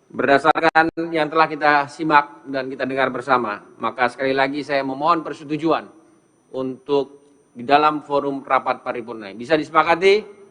Berdasarkan yang telah kita simak dan kita dengar bersama, maka sekali lagi saya memohon persetujuan untuk di dalam forum rapat paripurna. Bisa disepakati?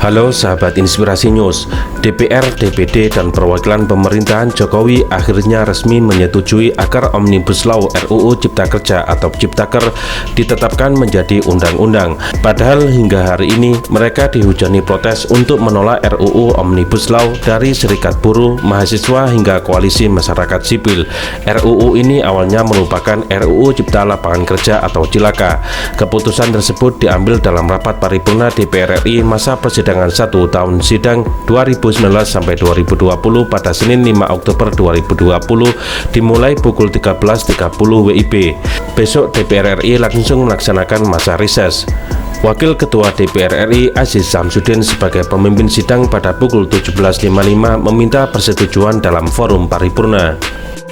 Halo sahabat Inspirasi News, DPR, DPD, dan perwakilan pemerintahan Jokowi akhirnya resmi menyetujui agar Omnibus Law RUU Cipta Kerja atau Ciptaker ditetapkan menjadi undang-undang. Padahal hingga hari ini mereka dihujani protes untuk menolak RUU Omnibus Law dari serikat buruh, mahasiswa, hingga koalisi masyarakat sipil. RUU ini awalnya merupakan RUU Cipta Lapangan Kerja atau Cilaka. Keputusan tersebut diambil dalam rapat paripurna DPR RI masa persidangan 1 tahun sidang 2019-2020 pada Senin 5 Oktober 2020 dimulai pukul 13.30 WIB. Besok DPR RI langsung melaksanakan masa reses. Wakil Ketua DPR RI Aziz Samsudin sebagai pemimpin sidang pada pukul 17.55 meminta persetujuan dalam forum paripurna.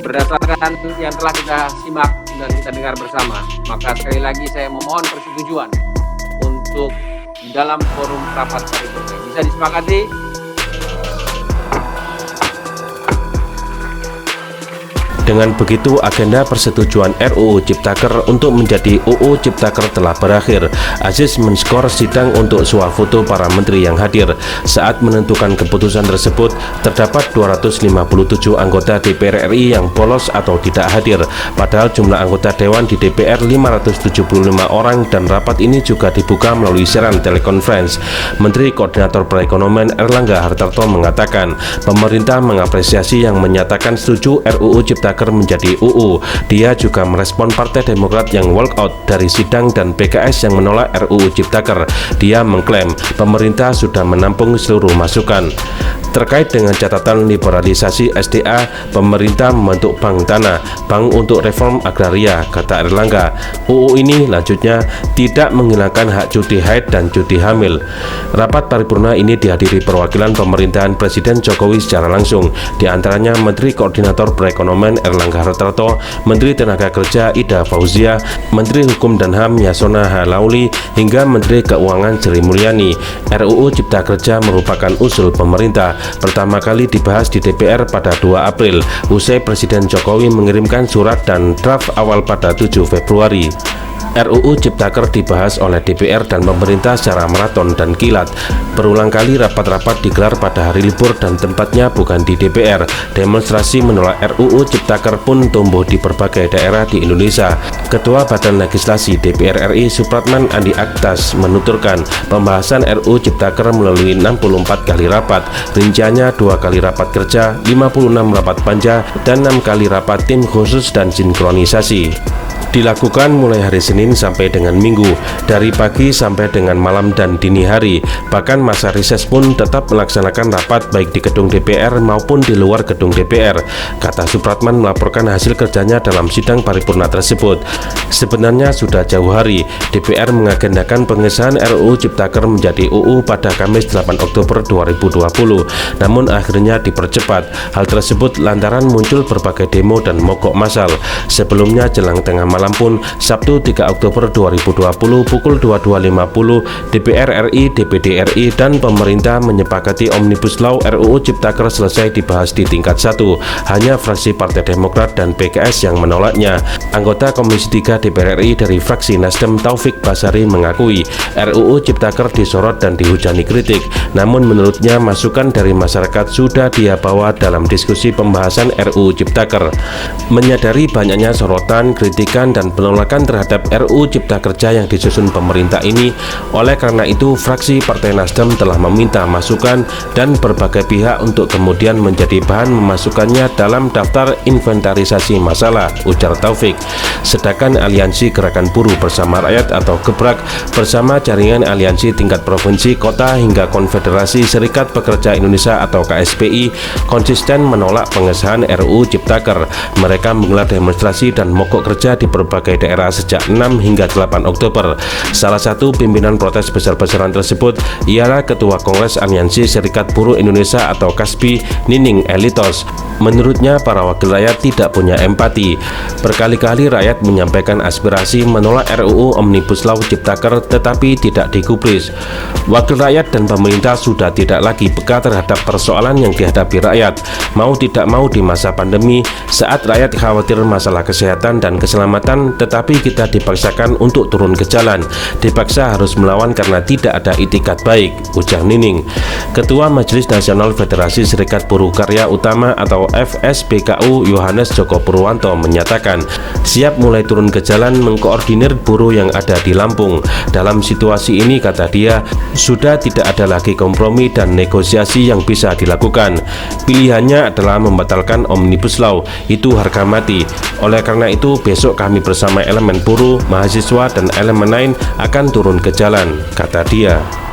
Berdasarkan yang telah kita simak dan kita dengar bersama, maka sekali lagi saya memohon persetujuan untuk di dalam forum rapat paripurna. Bisa disepakati? Dengan begitu, agenda persetujuan RUU Ciptaker untuk menjadi UU Ciptaker telah berakhir. Aziz menskor sidang untuk swafoto para menteri yang hadir. Saat menentukan keputusan tersebut, terdapat 257 anggota DPR RI yang bolos atau tidak hadir. Padahal jumlah anggota Dewan di DPR 575 orang dan rapat ini juga dibuka melalui siaran telekonferensi. Menteri Koordinator Perekonomian Erlangga Hartarto mengatakan, pemerintah mengapresiasi yang menyatakan setuju RUU Ciptaker menjadi UU. Dia juga merespon Partai Demokrat yang walkout dari sidang dan PKS yang menolak RUU Ciptaker. Dia mengklaim pemerintah sudah menampung seluruh masukan. Terkait dengan catatan liberalisasi SDA, pemerintah membentuk Bank Tanah, Bank untuk Reform Agraria, kata Erlangga. UU ini lanjutnya tidak menghilangkan hak cuti haid dan cuti hamil. Rapat paripurna ini dihadiri perwakilan pemerintahan Presiden Jokowi secara langsung, di antaranya Menteri Koordinator Perekonomian Erlangga Hartarto, Menteri Tenaga Kerja Ida Fauzia, Menteri Hukum dan HAM Yasona Halauli, hingga Menteri Keuangan Sri Mulyani. RUU Cipta Kerja merupakan usul pemerintah. Pertama kali dibahas di DPR pada 2 April, usai Presiden Jokowi mengirimkan surat dan draft awal pada 7 Februari. RUU Ciptaker dibahas oleh DPR dan pemerintah secara maraton dan kilat. Berulang kali rapat-rapat digelar pada hari libur dan tempatnya bukan di DPR. Demonstrasi menolak RUU Ciptaker pun tumbuh di berbagai daerah di Indonesia. Ketua Badan Legislasi DPR RI Supratman Andi Aktas menuturkan pembahasan RUU Ciptaker melalui 64 kali rapat. Rinciannya 2 kali rapat kerja, 56 rapat panja, dan 6 kali rapat tim khusus dan sinkronisasi. Dilakukan mulai hari Senin sampai dengan Minggu, dari pagi sampai dengan malam dan dini hari. Bahkan masa reses pun tetap melaksanakan rapat baik di gedung DPR maupun di luar gedung DPR. Kata Supratman melaporkan hasil kerjanya dalam sidang paripurna tersebut. Sebenarnya sudah jauh hari, DPR mengagendakan pengesahan RUU Ciptaker menjadi UU pada Kamis 8 Oktober 2020. Namun akhirnya dipercepat. Hal tersebut lantaran muncul berbagai demo dan mogok massal. Sebelumnya jelang tengah malam pun Sabtu 3 Oktober 2020 pukul 22.50 DPR RI, DPD RI, dan pemerintah menyepakati Omnibus Law RUU Ciptaker selesai dibahas di tingkat 1. Hanya fraksi Partai Demokrat dan PKS yang menolaknya. Anggota Komisi 3 DPR RI dari fraksi Nasdem Taufik Basari mengakui RUU Ciptaker disorot dan dihujani kritik. Namun menurutnya masukan dari masyarakat sudah dia bawa dalam diskusi pembahasan RUU Ciptaker. Menyadari banyaknya sorotan, kritikan, dan penolakan terhadap RUU Cipta Kerja yang disusun pemerintah ini. Oleh karena itu, fraksi Partai Nasdem telah meminta masukan dan berbagai pihak untuk kemudian menjadi bahan memasukkannya dalam daftar inventarisasi masalah, ujar Taufik. Sedangkan Aliansi Gerakan Buruh Bersama Rakyat atau Gebrak bersama jaringan aliansi tingkat provinsi, kota, hingga Konfederasi Serikat Pekerja Indonesia atau KSPI konsisten menolak pengesahan RUU Ciptaker. Mereka menggelar demonstrasi dan mogok kerja di berbagai berbagai daerah sejak 6 hingga 8 Oktober. Salah satu pimpinan protes besar-besaran tersebut ialah Ketua Kongres Aliansi Serikat Buruh Indonesia atau KASBI, Nining Elitos. Menurutnya, para wakil rakyat tidak punya empati. Berkali-kali rakyat menyampaikan aspirasi menolak RUU Omnibus Law Ciptaker tetapi tidak digubris. Wakil rakyat dan pemerintah sudah tidak lagi peka terhadap persoalan yang dihadapi rakyat. Mau tidak mau di masa pandemi, saat rakyat khawatir masalah kesehatan dan keselamatan, tetapi kita dipaksakan untuk turun ke jalan. Dipaksa harus melawan karena tidak ada itikat baik, ujar Nining. Ketua Majelis Nasional Federasi Serikat Buruh Karya Utama atau FSBKU Yohanes Joko Purwanto menyatakan siap mulai turun ke jalan mengkoordinir buruh yang ada di Lampung. Dalam situasi ini, kata dia, sudah tidak ada lagi kompromi dan negosiasi yang bisa dilakukan. Pilihannya adalah membatalkan Omnibus Law, itu harga mati. Oleh karena itu, besok kami bersama elemen buruh, mahasiswa, dan elemen lain akan turun ke jalan, kata dia.